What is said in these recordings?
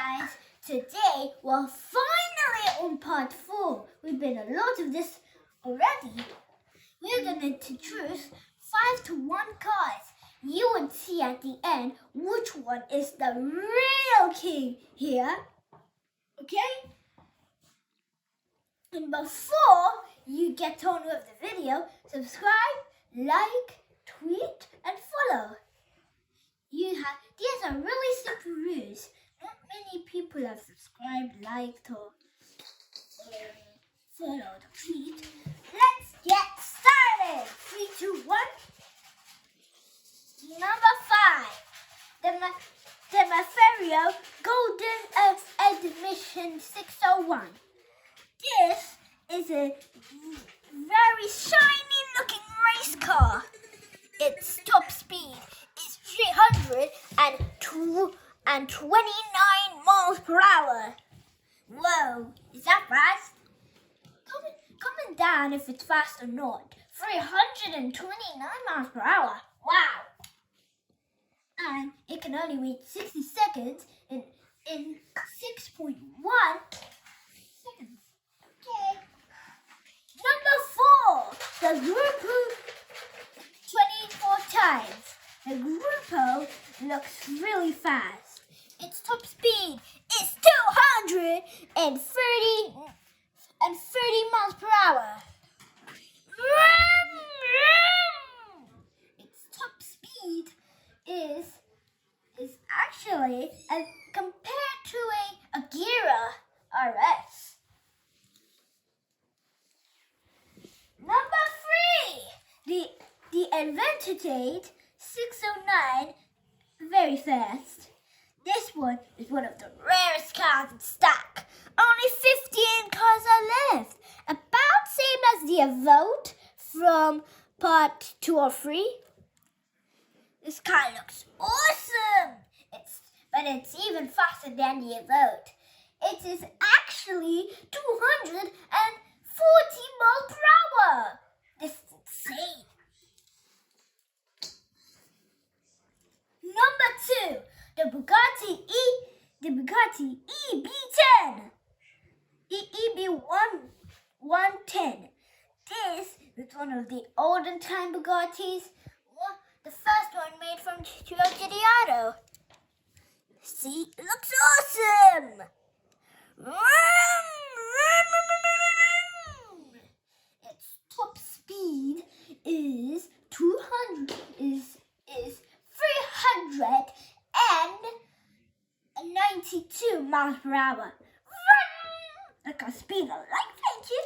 guys, today we're finally on part 4. We've been a lot of this already. We're going to choose 5 to 1 cards. You will see at the end which one is the real king here. Okay? And before you get on with the video, subscribe, like, tweet and follow. These are really simple rules. Not many people have subscribed, liked or followed. Tweet. Let's get started. 3, 2, 1. Number 5. The Mysterio Golden Admission 601. This is a very shiny looking race car. Its top speed is 329 miles per hour. Whoa, is that fast? Comment down if it's fast or not. 329 miles per hour. Wow. And it can only reach 60 seconds in 6.1 seconds. Okay. Number 4, the Groupo 24 times. The Groupo looks really fast. Its top speed is 230 miles per hour. Its top speed is actually compared to a Gira RS. Number 3, the Advantage 609, very fast. This one is one of the rarest cars in stock. Only 15 cars are left. About same as the Evoque from part 2 or 3. This car looks awesome. But it's even faster than the Evoque. It is actually 240 miles per hour. This is insane. Number 2, the Bugatti EB10. EB110. This is one of the olden time Bugattis. The first one made from Gigi. See, it looks awesome. Its top speed is 392 miles per hour. Like a speed of light, thank you.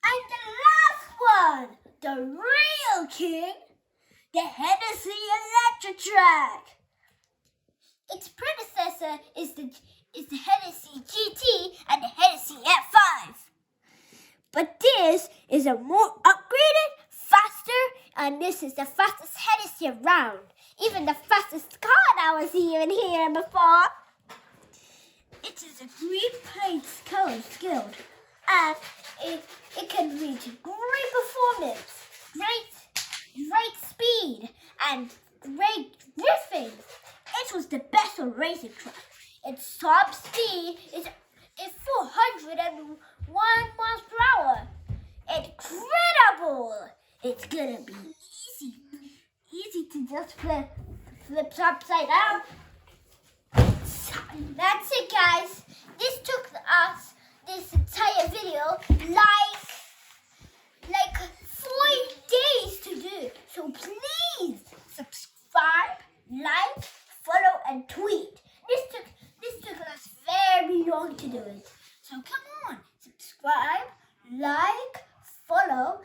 And the last one, the real king, the Hennessy electric track. Its predecessor is the Hennessy GT and the Hennessy F5. But this is a more upgraded, faster, and this is the fastest Hennessy around. Even the fastest car that was even here before. It is a great color skilled, and it can reach great performance, great speed, and great drifting. It was the best on racing track. Its top speed is 401 miles per hour. Incredible! It's gonna be easy to just flip upside down. That's it, guys. This took us this entire video like 4 days to do. So please subscribe, like, follow, and tweet. This took us very long to do it. So come on, subscribe, like, follow,